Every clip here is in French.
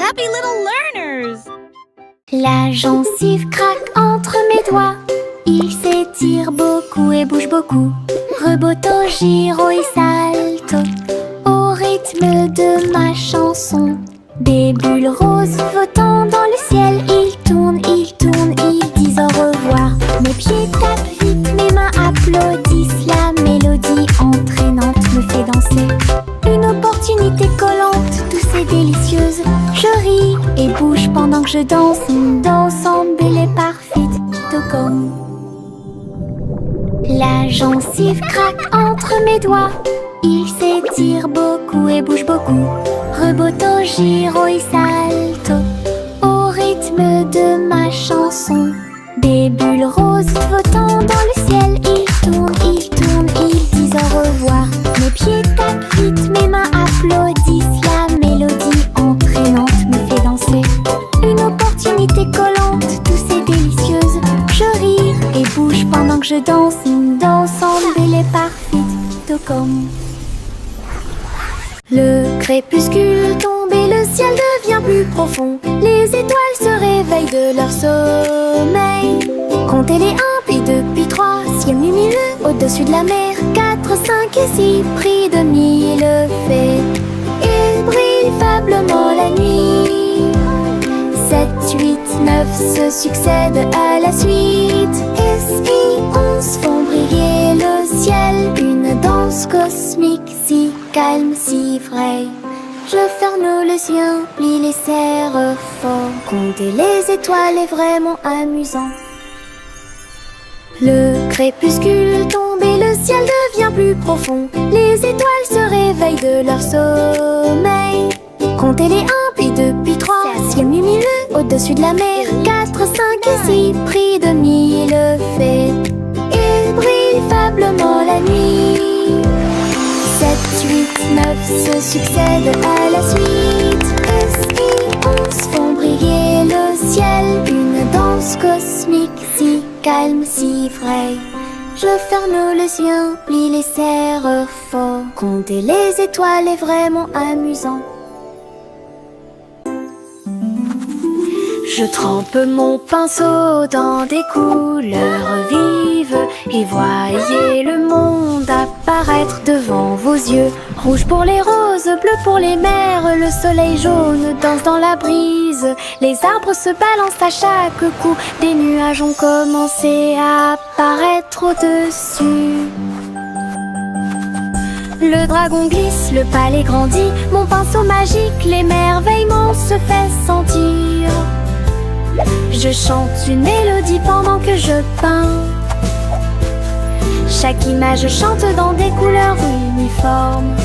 happy little learners! La gencive craque entre mes doigts. Il s'étire beaucoup et bouge beaucoup. Reboto, giro et salto au rythme de ma chanson. Des bulles roses flottant dans le ciel. Ils tournent, ils disent au revoir. Mes pieds tapent vite, mes mains applaudissent. La mélodie entraînante me fait danser. Une opportunité collante, douce et délicieuse. Je ris et bouge pendant que je danse. Une danse belle et parfaite, tout comme. La gencive craque entre mes doigts. Il s'étire beaucoup et bouge beaucoup. Reboto, giro et salto au rythme de ma chanson. Des bulles roses flottant dans le ciel. Ils tournent, ils disent au revoir. Mes pieds tapent vite, mes mains applaudissent. La mélodie entraînante me fait danser. Une opportunité collante, douce et délicieuse. Je ris et bouge pendant que je danse. Une danse belle et parfaite, tout comme. Le crépuscule tombe et le ciel devient plus profond. Les étoiles se réveillent de leur sommeil. Comptez les 1, puis 2, puis 3. Ciel lumineux au-dessus de la mer. 4, 5 et 6 pris de 1000 fées. Il brille faiblement la nuit. 7, 8, 9 se succèdent à la suite. S-I-11 font briller le ciel. Une danse cosmique si calme, si vraie. Je ferme les yeux, plie les serre fort. Compter les étoiles est vraiment amusant. Le crépuscule tombe et le ciel devient plus profond. Les étoiles se réveillent de leur sommeil. Comptez les 1, puis 2, puis 3. Ciel lumineux au-dessus de la mer. 4, 5 et 6 pris de 1000 fées. Il brille faiblement la nuit. 7, 8, 9 se succèdent à la suite. S-I-11 font briller le ciel. Une danse cosmique si calme, si vraie. Je ferme les yeux, plie les serre fort. Compter les étoiles est vraiment amusant. Je trempe mon pinceau dans des couleurs vives et voyez le monde apparaître devant vos yeux. Rouge pour les roses, bleu pour les mers, le soleil jaune danse dans la brise. Les arbres se balancent à chaque coup, des nuages ont commencé à apparaître au-dessus. Le dragon glisse, le palais grandit, mon pinceau magique, l'émerveillement se fait sentir. Je chante une mélodie pendant que je peins. Chaque image chante dans des couleurs uniformes.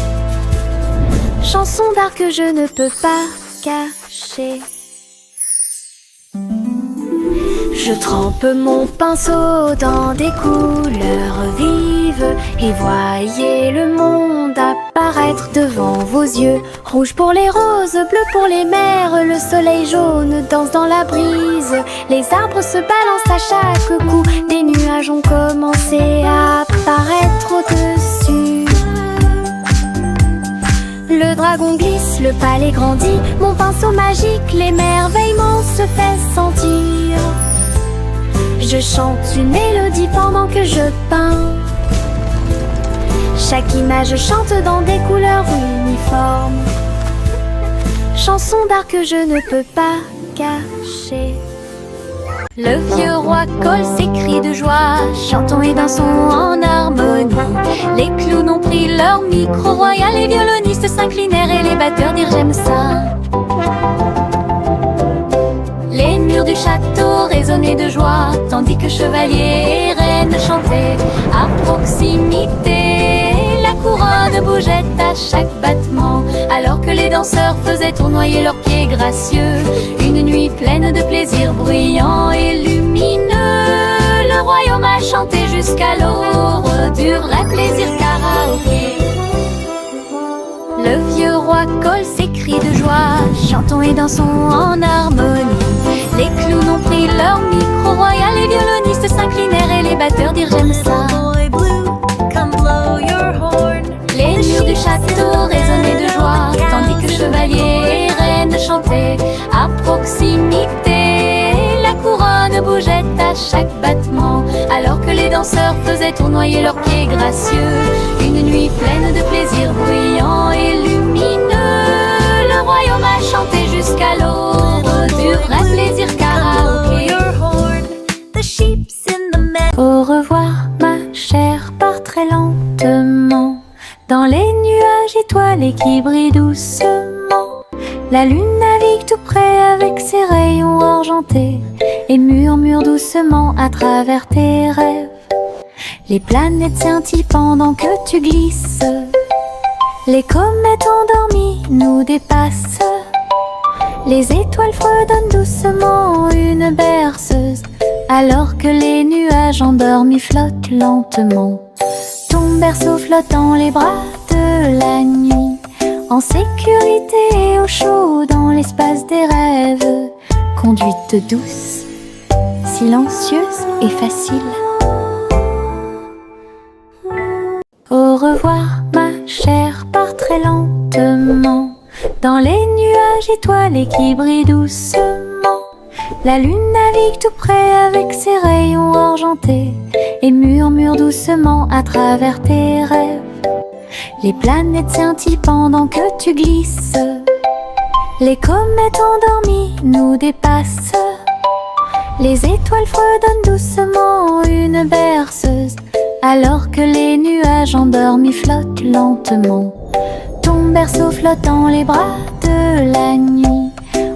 Chanson d'art que je ne peux pas cacher. Je trempe mon pinceau dans des couleurs vives et voyez le monde apparaître devant vos yeux. Rouge pour les roses, bleu pour les mers, le soleil jaune danse dans la brise. Les arbres se balancent à chaque coup, des nuages ont commencé à apparaître au-dessus. Le dragon glisse, le palais grandit, mon pinceau magique, l'émerveillement se fait sentir. Je chante une mélodie pendant que je peins. Chaque image chante dans des couleurs uniformes. Chanson d'art que je ne peux pas cacher. Le vieux roi colle ses cris de joie, chantons et dansons en harmonie. Les clowns ont pris leur micro royal, les violonistes s'inclinèrent et les batteurs dirent j'aime ça. Les murs du château résonnaient de joie, tandis que chevaliers et reines chantaient à proximité. La couronne bougeait à chaque battement, alors que les danseurs faisaient tournoyer leurs pieds gracieux. Une nuit pleine de plaisir bruyant et lumineux. Le royaume a chanté jusqu'à l'aube du vrai plaisir karaoké. Le vieux roi colle ses cris de joie, chantons et dansons en harmonie. Les clowns ont pris leur micro royal, les violonistes s'inclinèrent et les batteurs dirent j'aime ça. Les murs du château résonnaient de joie, tandis que chevaliers et reines chantaient à chaque battement, alors que les danseurs faisaient tournoyer leurs pieds gracieux. Une nuit pleine de plaisir bruyant et lumineux, le royaume a chanté jusqu'à l'aube du vrai plaisir karaoké. Au revoir ma chère, pars très lentement dans les nuages étoilés qui brillent doucement. La lune navigue tout près avec ses rayons argentés et murmure doucement à travers tes rêves. Les planètes scintillent pendant que tu glisses, les comètes endormies nous dépassent. Les étoiles fredonnent doucement une berceuse, alors que les nuages endormis flottent lentement. Ton berceau flotte dans les bras de la nuit, en sécurité et au chaud dans l'espace des rêves. Conduite douce, silencieuse et facile. Au revoir ma chère, pars très lentement dans les nuages étoilés qui brillent doucement. La lune navigue tout près avec ses rayons argentés et murmure doucement à travers tes rêves. Les planètes scintillent pendant que tu glisses, les comètes endormies nous dépassent. Les étoiles fredonnent doucement une berceuse, alors que les nuages endormis flottent lentement. Ton berceau flotte dans les bras de la nuit,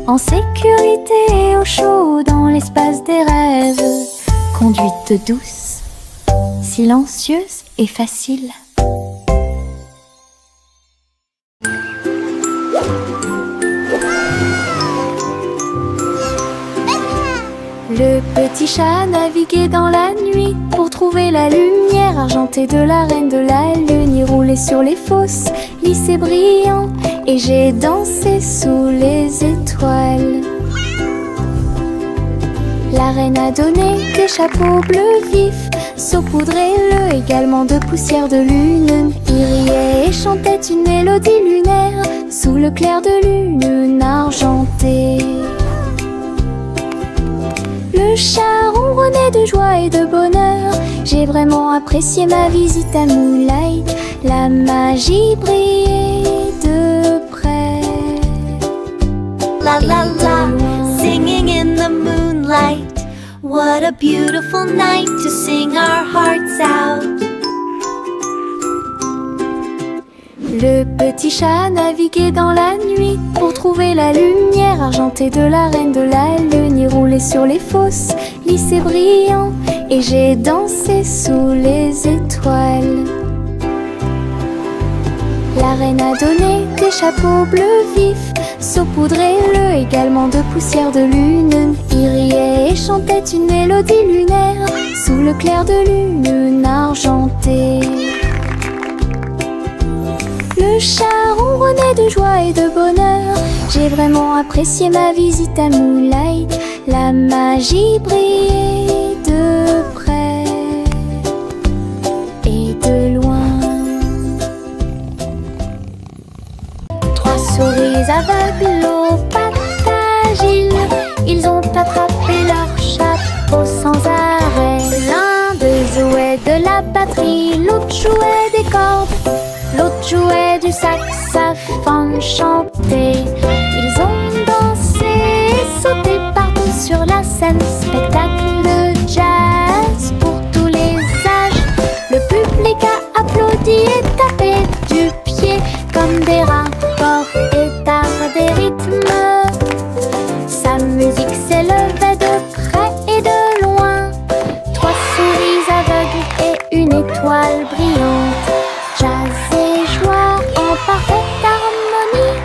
en sécurité et au chaud dans l'espace des rêves. Conduite douce, silencieuse et facile. Le petit chat naviguait dans la nuit pour trouver la lumière argentée de la reine de la lune. Il roulait sur les fosses, lissé brillant, et j'ai dansé sous les étoiles. La reine a donné des chapeaux bleus vifs, saupoudrez-le également de poussière de lune. Il riait et chantait une mélodie lunaire sous le clair de lune argentée. Le chat ronronnait de joie et de bonheur. J'ai vraiment apprécié ma visite à Moonlight. La magie brillait de près. La la la, singing in the moonlight. What a beautiful night to sing our hearts out. Le petit chat naviguait dans la nuit pour trouver la lumière argentée de la reine de la lune. Il roulait sur les fosses, lissé brillant, et j'ai dansé sous les étoiles. La reine a donné des chapeaux bleus vifs, saupoudrez-le également de poussière de lune. Il riait et chantait une mélodie lunaire sous le clair de lune argentée. Le chat ronronnait de joie et de bonheur. J'ai vraiment apprécié ma visite à Moonlight. La magie brillait de près et de loin. Trois souris aveugles aux pattes agiles, ils ont attrapé leur chapeau sans arrêt. L'un d'eux jouait de la batterie, l'autre jouait des cordes, l'autre jouait du saxophone chanté. Ils ont dansé et sauté partout sur la scène. Spectacle de jazz pour tous les âges. Le public a applaudi et tapé du pied comme des rats, portés par des rythmes. Sa musique s'élevait de près et de loin. Trois souris aveugles et une étoile brillante. Jazz et joie en parfaite harmonie.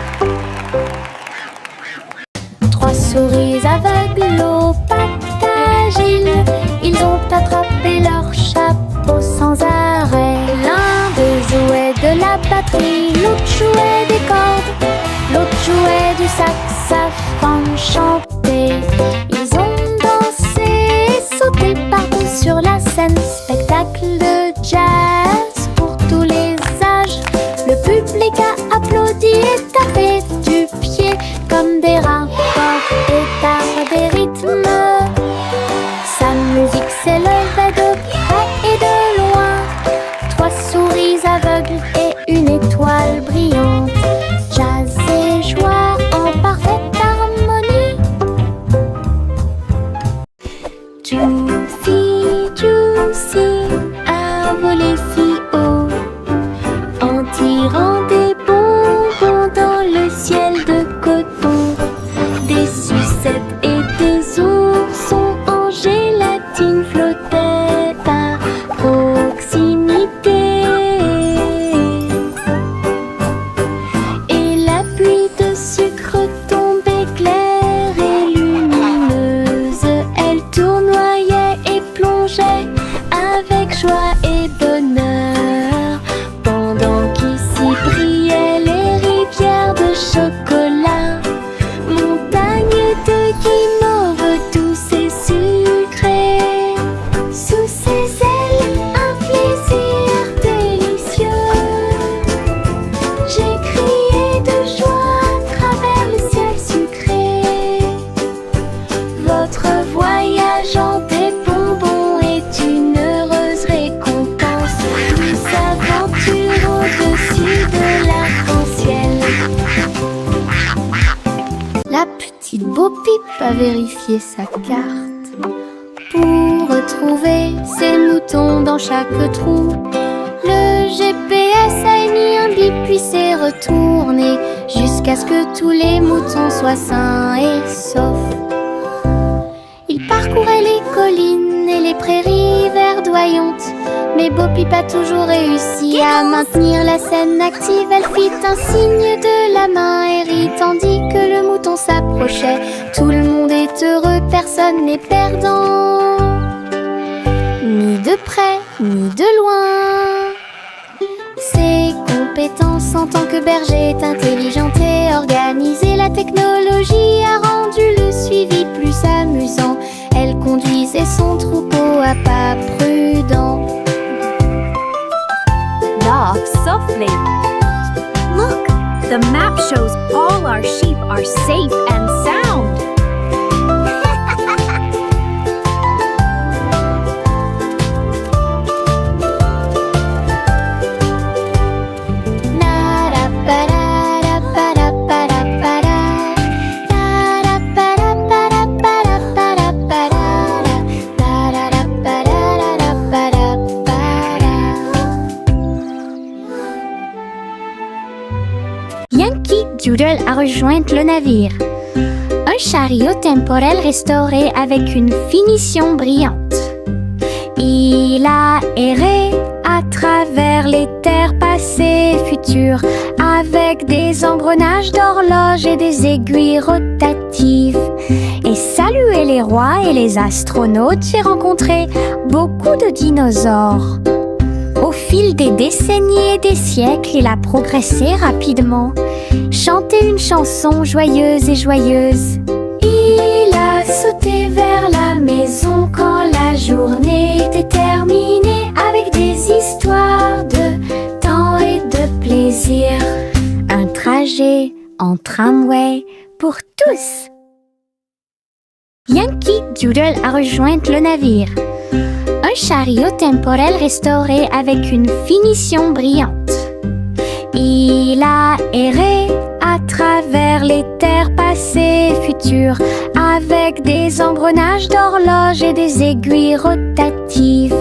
Trois souris aveugles aux pattes agiles, ils ont attrapé leur chapeau sans arrêt. L'un d'eux jouait de la batterie, l'autre jouait des cordes, l'autre jouait du saxophone chanté. Ils ont dansé et sauté partout sur la scène. Spectacle de jazz pour tous les âges. Le public a applaudi et tapé du pied comme des rats, portés par des rythmes. Sa musique Pip a vérifié sa carte pour retrouver ses moutons dans chaque trou. Le GPS a émis un bip puis s'est retourné jusqu'à ce que tous les moutons soient sains et saufs. Il parcourait les collines et les prairies verdoyantes, mais Bo Peep a toujours réussi à maintenir la scène active. Elle fit un signe de la main et rit tandis que le mouton s'approchait. Tout le monde est heureux, personne n'est perdant, ni de près ni de loin. Ses compétences en tant que berger est intelligente et organisée. La technologie a rendu le suivi plus amusant. Elle conduisait son troupeau à pas prudents. Walk softly. Look, the map shows all our sheep are safe and sound. Yankee Doodle a rejoint le navire. Un chariot temporel restauré avec une finition brillante. Il a erré à travers les terres passées et futures, avec des engrenages d'horloge et des aiguilles rotatives. Et salué les rois et les astronautes, j'ai rencontré beaucoup de dinosaures. Au fil des décennies et des siècles, il a progressé rapidement, chanté une chanson joyeuse et joyeuse. Il a sauté vers la maison quand la journée était terminée, avec des histoires de temps et de plaisir. Un trajet en tramway pour tous. Yankee Doodle a rejoint le navire. Un chariot temporel restauré avec une finition brillante. Il a erré à travers les terres passées et futures, avec des engrenages d'horloge et des aiguilles rotatives.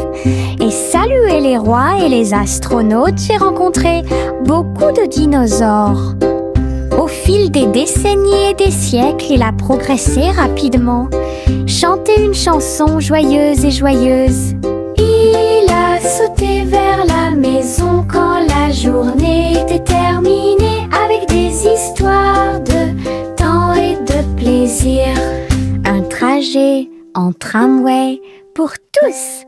Et salué les rois et les astronautes, j'ai rencontré beaucoup de dinosaures. Au fil des décennies et des siècles, il a progressé rapidement, chanté une chanson joyeuse et joyeuse. Il a sauté vers la maison quand la journée était terminée, avec des histoires de temps et de plaisir. Un trajet en tramway pour tous.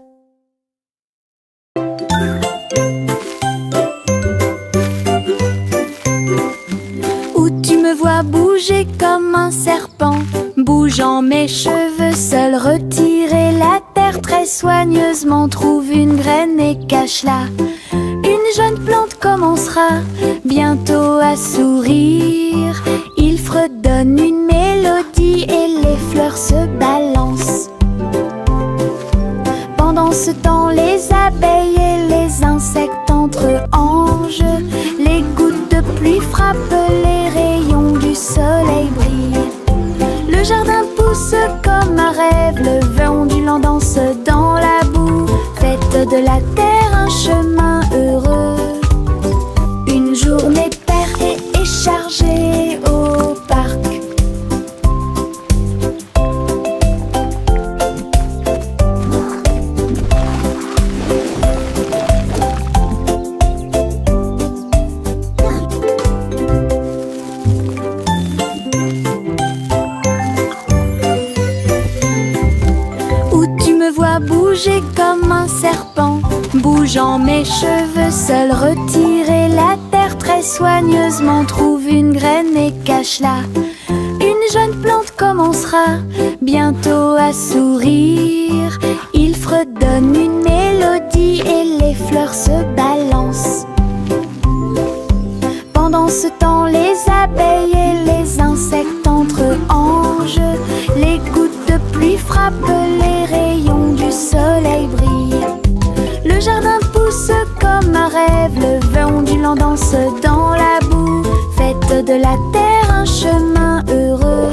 Où tu me vois bouger comme un serpent, bougeant mes cheveux, seul retirer la terre très soigneusement, trouve une graine et cache-la. Une jeune plante commencera bientôt à sourire. Il fredonne une mélodie et les fleurs se balancent. Pendant ce temps, les abeilles et les insectes entrent en jeu. Les gouttes de pluie frappent, les rayons du soleil brillent. Le jardin pousse comme un rêve, le vent ondulant danse dans la boue. Faites de la terre un chemin heureux. Une journée paire et chargée au parc. Bouger comme un serpent, bougeant mes cheveux, seul retirer la terre très soigneusement, trouve une graine et cache-la. Une jeune plante commencera bientôt à sourire. Il fredonne une mélodie et les fleurs se balancent. Pendant ce temps, les abeilles et les insectes entrent en jeu. Les gouttes de pluie frappent, les rayons du soleil brillent. Le jardin pousse comme un rêve, le vent ondulant danse dans la boue. Faites de la terre un chemin heureux.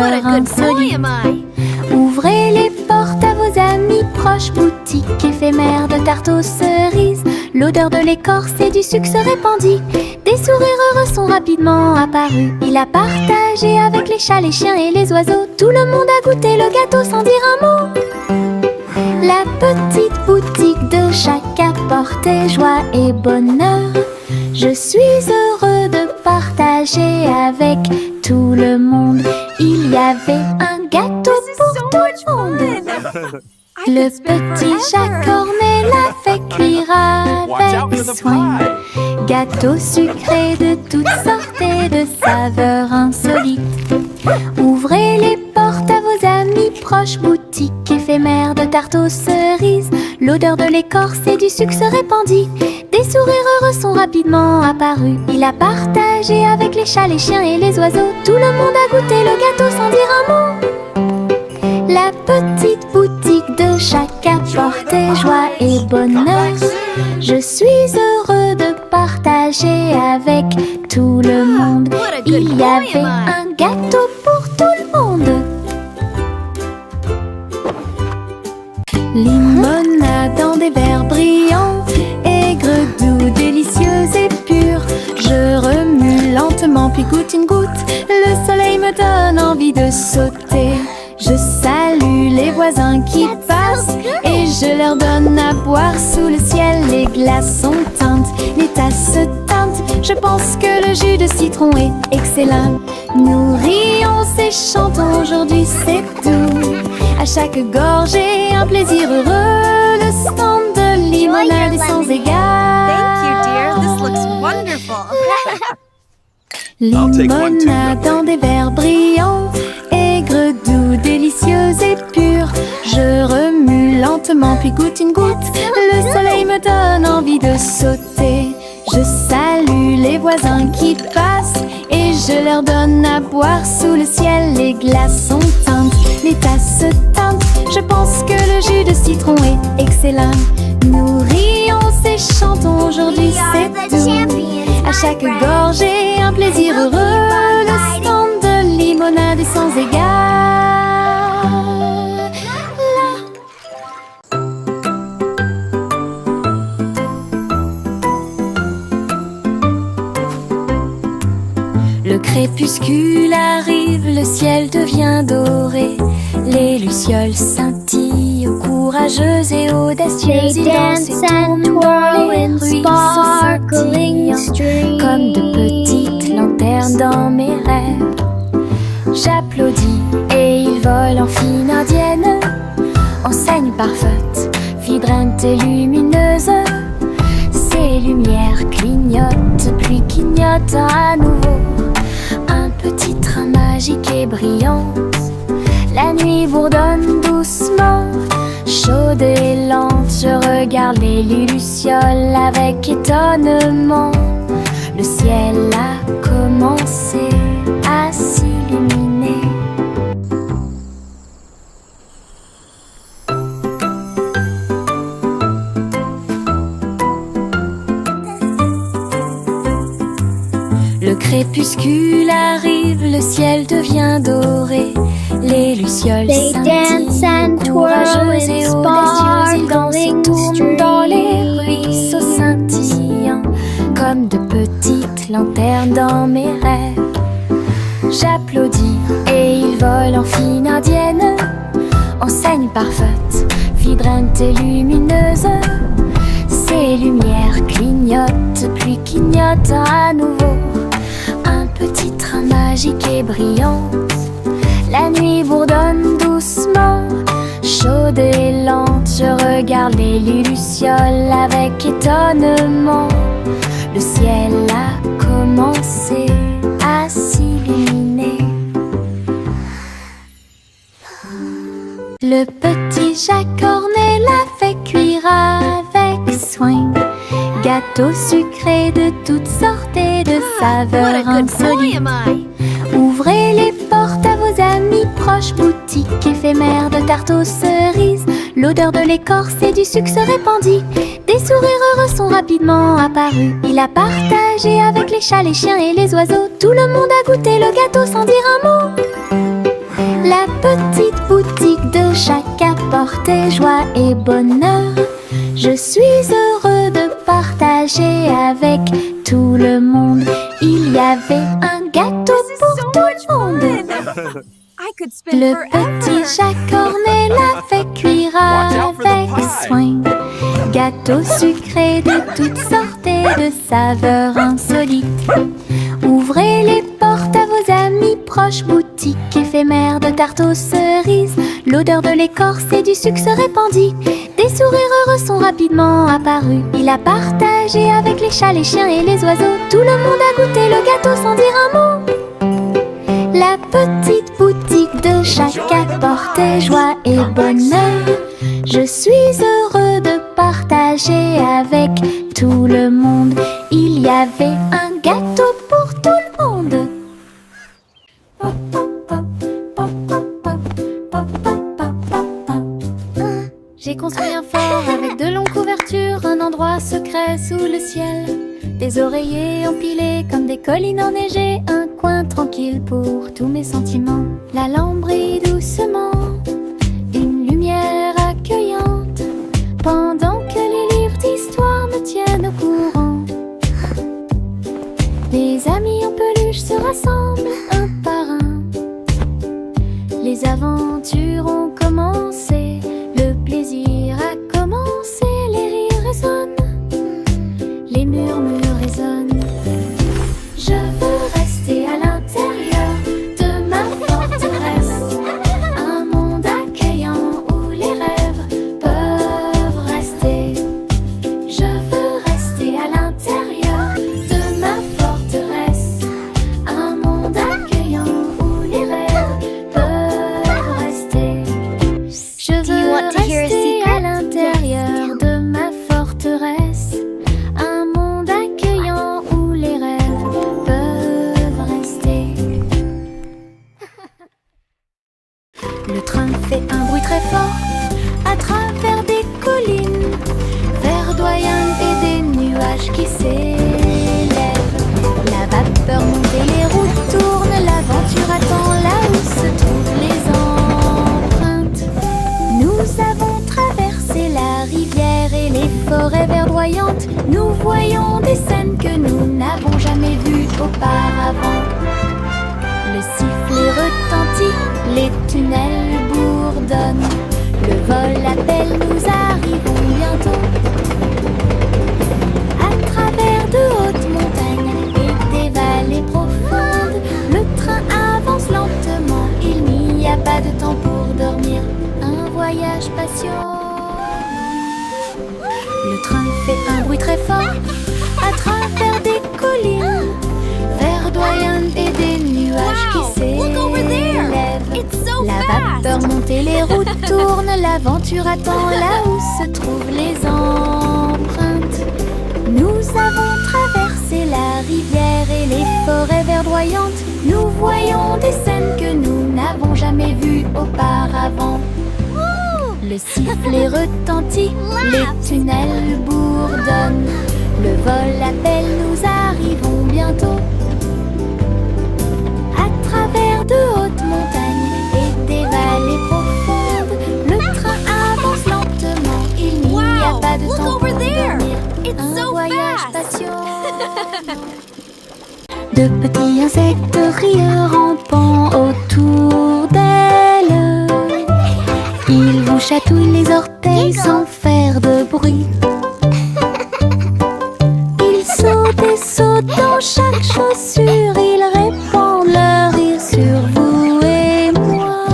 saveur insolite. Ouvrez les portes à vos amis proches, boutique éphémère de tarte aux cerises. L'odeur de l'écorce et du sucre se répandit. Des sourires heureux sont rapidement apparus. Il a partagé avec les chats, les chiens et les oiseaux. Tout le monde a goûté le gâteau sans dire un mot. La petite boutique de chaque apportait joie et bonheur. Je suis heureux de partager avec tout le monde. Il y avait un gâteau pour tout le monde. Le petit chat cornet l'a fait cuire avec soin. Gâteau sucré de toutes sortes et de saveurs insolites. Ouvrez les portes à vos amis proches, boutique éphémère de tarte aux cerises. L'odeur de l'écorce et du sucre se répandit. Des sourires heureux sont rapidement apparus. Il a partagé avec les chats, les chiens et les oiseaux. Tout le monde a goûté le gâteau sans dire un mot. La petite boutique de chaque apportait joie et bonheur. Je suis heureux de partager avec tout le monde. Il y avait un gâteau pour tout le monde. Limonade dans des verres brillants, aigre, doux, délicieuse et pure. Je remue lentement puis goûte une goutte. Le soleil me donne envie de sauter. Je salue les voisins qui passent et je leur donne à boire sous le ciel. Les glaçons teintent, les tasses se teintent. Je pense que le jus de citron est excellent. Nous rions et chantons aujourd'hui, c'est tout. À chaque gorgée, un plaisir heureux. Le stand de limonade est sans égal. Thank you, dear. This looks wonderful. Limonade dans des verres brillants, aigre, doux, délicieuse et pure. Je remue lentement puis goûte une goutte. Le soleil me donne envie de sauter. Je salue les voisins qui passent et je leur donne à boire sous le ciel. Les glaçons teintent, les tasses se teintent. Je pense que le jus de citron est excellent. Nous rions et chantons aujourd'hui, c'est tout. À chaque gorgée, un plaisir heureux. Le stand de limonade est sans égal. Le crépuscule arrive, le ciel devient doré. Les lucioles scintillent, courageuses et audacieuses. Ils dansent et tournent dans les ruisseaux scintillants, comme de petites lanternes dans mes rêves. J'applaudis et ils volent en fine indienne, enseigne parfaite, vibrante et lumineuse. Ces lumières clignotent, puis clignotent à nouveau. Un petit train magique et brillant. La nuit bourdonne doucement, chaude et lente. Je regarde les lucioles avec étonnement. Le ciel a commencé à s'illuminer. Le crépuscule arrive, le ciel devient doré. Les lucioles scintillent, courageuses et audacieuses. Ils dansent et tournent dans les ruisseaux scintillants, comme de petites lanternes dans mes rêves. J'applaudis et ils volent en fine indienne, enseigne parfaite, vibrante et lumineuse. Ces lumières clignotent, puis clignotent à nouveau. Un petit train magique et brillant. La nuit bourdonne doucement, chaude et lente. Je regarde les lucioles avec étonnement. Le ciel a commencé à s'illuminer. Le petit chat cornet l'a fait cuire avec soin. Gâteau sucré de toutes sortes et de saveurs insolites. Ouvrez les portes à vos amis proches, boutique éphémère de tarte aux cerises. L'odeur de l'écorce et du sucre se répandit. Des sourires heureux sont rapidement apparus. Il a partagé avec les chats, les chiens et les oiseaux. Tout le monde a goûté le gâteau sans dire un mot. La petite boutique de chaque apportait joie et bonheur. Je suis heureux de partager avec tout le monde. Il y avait un gâteau pour tout le monde. Le petit Jacques orné l'a fait cuire avec soin. Gâteau sucré de toutes sortes et de saveurs insolites. Ouvrez les portes à vos amis proches, boutique éphémère de tarte aux cerises. L'odeur de l'écorce et du sucre se répandit. Des sourires heureux sont rapidement apparus. Il a partagé avec les chats, les chiens et les oiseaux. Tout le monde a goûté le gâteau sans dire un mot. La petite boutique de chaque apportait joie et bonheur. Je suis heureux de partager avec tout le monde. Il y avait un gâteau pour tout le monde. J'ai construit un fort avec de longues couvertures, un endroit secret sous le ciel. Des oreillers empilés comme des collines enneigées, un coin tranquille pour tous mes sentiments. La lampe brille doucement, une lumière accueillante, pendant que les livres d'histoire me tiennent au courant. Les amis en peluche se rassemblent un par un. Les aventures ont commencé, le plaisir a commencé, les rires résonnent, les murmures résonnent. Je veux rester à l'intérieur de ma forteresse, un monde accueillant où les rêves peuvent rester. Je veux rester à l'intérieur de ma forteresse, un monde accueillant où les rêves peuvent rester. Je veux rester à l'intérieur de ma forteresse, un monde accueillant où les rêves peuvent rester. Le train fait un bruit très fort à travers des collines verdoyantes et des nuages qui s'élèvent. La vapeur monte et les roues tournent, l'aventure attend là où se trouvent les empreintes. Nous avons traversé la rivière et les forêts verdoyantes. Nous voyons des scènes que nous n'avons jamais vues auparavant. Le sifflet retentit, les tunnels bourdonnent. Le vol appelle, nous arrivons bientôt. À travers de hautes montagnes et des vallées profondes, le train avance lentement, il n'y a pas de temps pour dormir. Un voyage patient. Le train fait un bruit très fort à travers des collines verdoyantes et des nuages qui s'élèvent. La vapeur monte et les roues tournent, l'aventure attend là où se trouvent les empreintes. Nous avons traversé la rivière et les forêts verdoyantes. Nous voyons des scènes que nous n'avons jamais vues auparavant. Le sifflet retentit, les tunnels bourdonnent. Le vol appelle, nous arrivons bientôt. À travers de hautes montagnes et des vallées profondes, le train avance lentement, il n'y a pas de temps pour dormir. Un voyage patient. De petits insectes rieurs rampant autour d'elle. Ils vous chatouillent les orteils sans faire de bruit. Ils sautent et sautent dans chaque chaussure. Ils répandent leur rire sur vous et moi.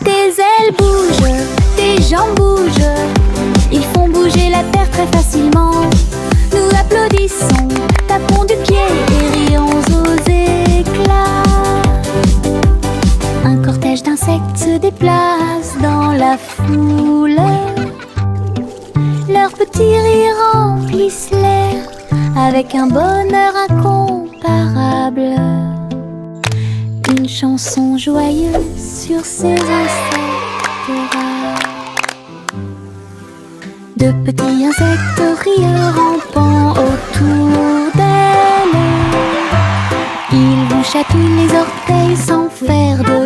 Des ailes bougent, des jambes bougent. Ils font bouger la terre très facilement. Nous applaudissons, tapons du pied et rions aux éclats. Un cortège d'insectes se déplace dans la foule. Leurs petits rires remplissent l'air avec un bonheur incomparable. Une chanson joyeuse sur ces insectes rares. De petits insectes rieurs rampant autour d'elle. Ils vous chatouillent les orteils sans faire de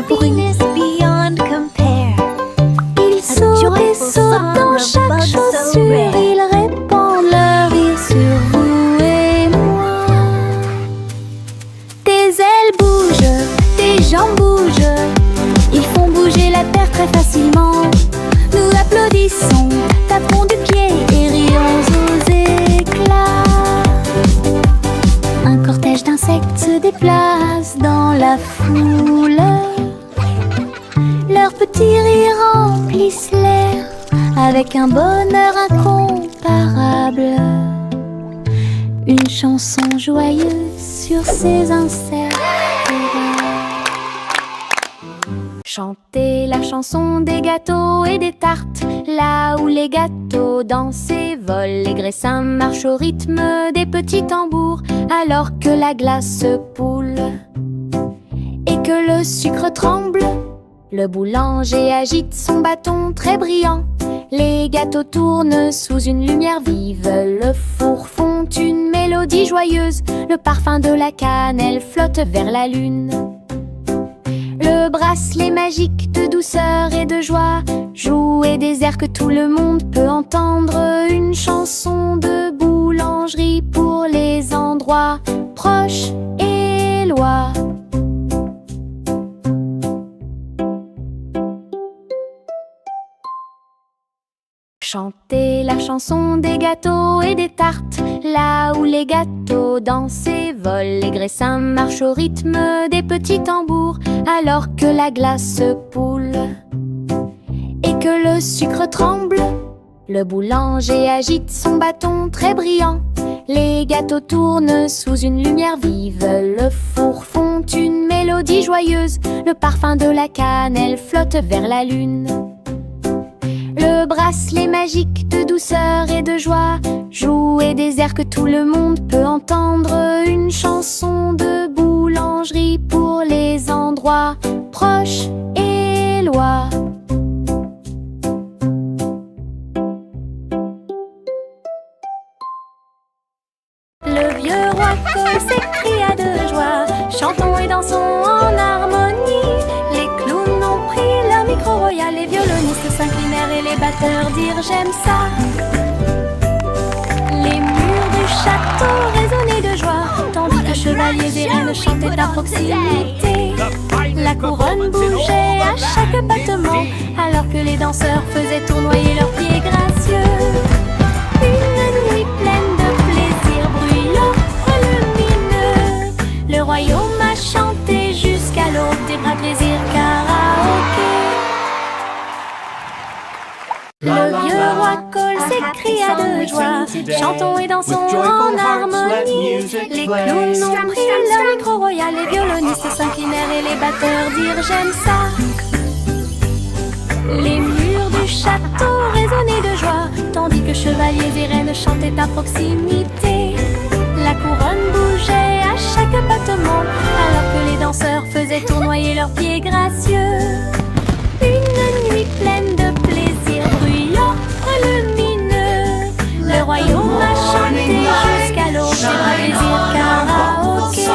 petits rires remplissent l'air avec un bonheur incomparable. Une chanson joyeuse sur ces incertaines. Chantez la chanson des gâteaux et des tartes, là où les gâteaux dansent et volent. Les graissins marchent au rythme des petits tambours, alors que la glace poule et que le sucre tremble. Le boulanger agite son bâton très brillant. Les gâteaux tournent sous une lumière vive. Le four fond une mélodie joyeuse. Le parfum de la cannelle flotte vers la lune. Le bracelet magique de douceur et de joie jouer des airs que tout le monde peut entendre. Une chanson de boulangerie pour les endroits proches et loin. Chantez la chanson des gâteaux et des tartes, là où les gâteaux dansent et volent. Les graissins marchent au rythme des petits tambours, alors que la glace poule et que le sucre tremble. Le boulanger agite son bâton très brillant. Les gâteaux tournent sous une lumière vive. Le four fond une mélodie joyeuse. Le parfum de la cannelle flotte vers la lune. Le bracelet magique de douceur et de joie jouer des airs que tout le monde peut entendre. Une chanson de boulangerie pour les endroits proches et loin. Le vieux roi Cole s'écria de joie. Chantons et dansons en harmonie. Les clowns ont pris leur micro royal. Les violonistes s'inclinèrent et les batteurs dirent j'aime ça. Les murs du château résonnaient de joie, tandis que chevaliers et reines chantaient à proximité. La couronne bougeait à chaque battement, alors que les danseurs faisaient tournoyer leurs pieds gracieux. Une nuit pleine de plaisir bruyant, lumineux. Le royaume a chanté jusqu'à l'aube des bras plaisir karaoké. Le vieux roi Cole s'écria de joie. Chantons et dansons en harmonie. Les clowns ont pris leur micro royal. Les violonistes s'inclinèrent et les batteurs dirent j'aime ça. Les murs du château résonnaient de joie, tandis que chevaliers et reines chantaient à proximité. La couronne bougeait à chaque battement, alors que les danseurs faisaient tournoyer leurs pieds gracieux. Une nuit pleine de plaisir bruyant, lumineux. Le royaume a chanté jusqu'à l'aube des bras plaisir karaoké.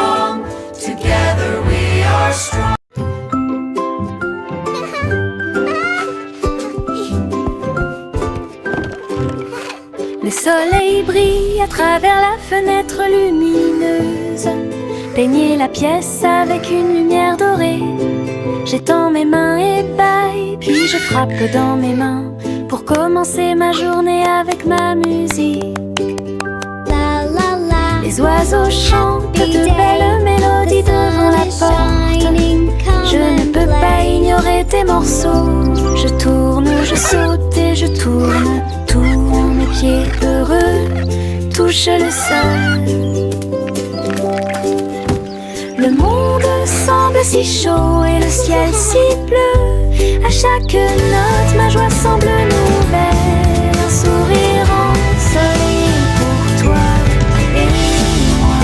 Le soleil brille à travers la fenêtre lumineuse. Peignez la pièce avec une lumière dorée. J'étends mes mains et baille, puis je frappe dans mes mains pour commencer ma journée avec ma musique. La la la. Les oiseaux chantent de belles mélodies devant la porte. Je ne peux pas ignorer tes morceaux. Je tourne, je saute et je tourne. Tous mes pieds heureux touchent le sol. Le monde semble si chaud et le ciel si bleu. À chaque note, ma joie semble nouvelle. Un sourire ensoleillé pour toi et moi.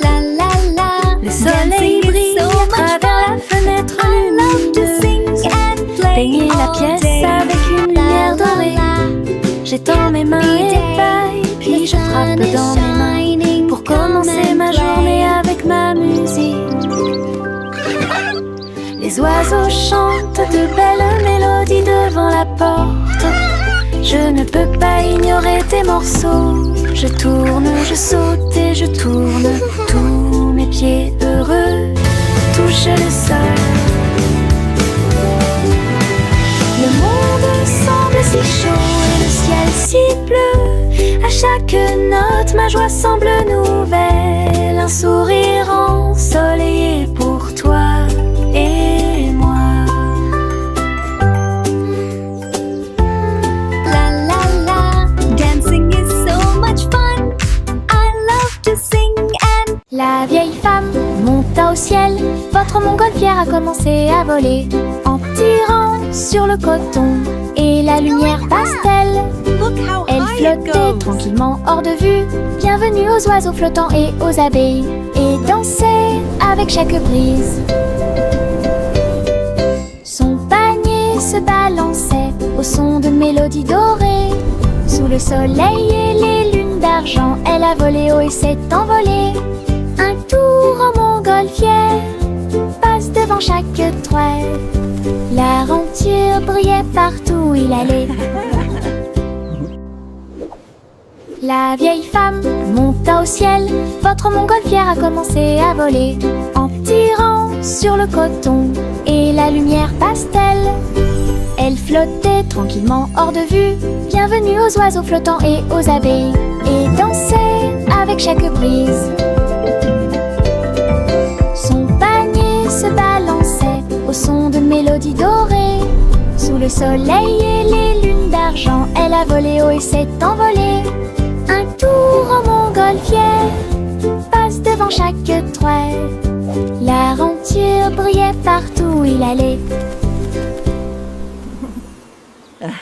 La la la. Le soleil brille à travers la fenêtre lumineuse. Peignez la pièce avec une lumière dorée. J'étends mes mains et baille, puis je frappe dans mes mains pour commencer ma journée avec ma musique. Les oiseaux chantent de belles mélodies devant la porte. Je ne peux pas ignorer tes morceaux. Je tourne, je saute et je tourne. Tous mes pieds heureux touchent le sol. fait si chaud et le ciel si bleu. À chaque note, ma joie semble nouvelle. Un sourire ensoleillé pour toi et moi. La la la, dancing is so much fun. I love to sing and La vieille femme monta au ciel. Votre montgolfière a commencé à voler en tirant sur le coton et la lumière pastel. look how Elle high it flottait goes. tranquillement hors de vue. Bienvenue aux oiseaux flottants et aux abeilles. Et dansait avec chaque brise. Son panier se balançait au son de mélodies dorées. Sous le soleil et les lunes d'argent, elle a volé haut et s'est envolée. Un tour en montgolfière passe devant chaque trait. La renture brillait partout où il allait. La vieille femme monta au ciel. Votre montgolfière a commencé à voler en tirant sur le coton et la lumière pastel. Elle flottait tranquillement hors de vue. Bienvenue aux oiseaux flottants et aux abeilles. Et dansait avec chaque brise. Son panier se balançait au son de mélodies dorées. Sous le soleil et les lunes d'argent, elle a volé haut et s'est envolée. Un tour en montgolfière passe devant chaque trait. La renture brillait partout où il allait.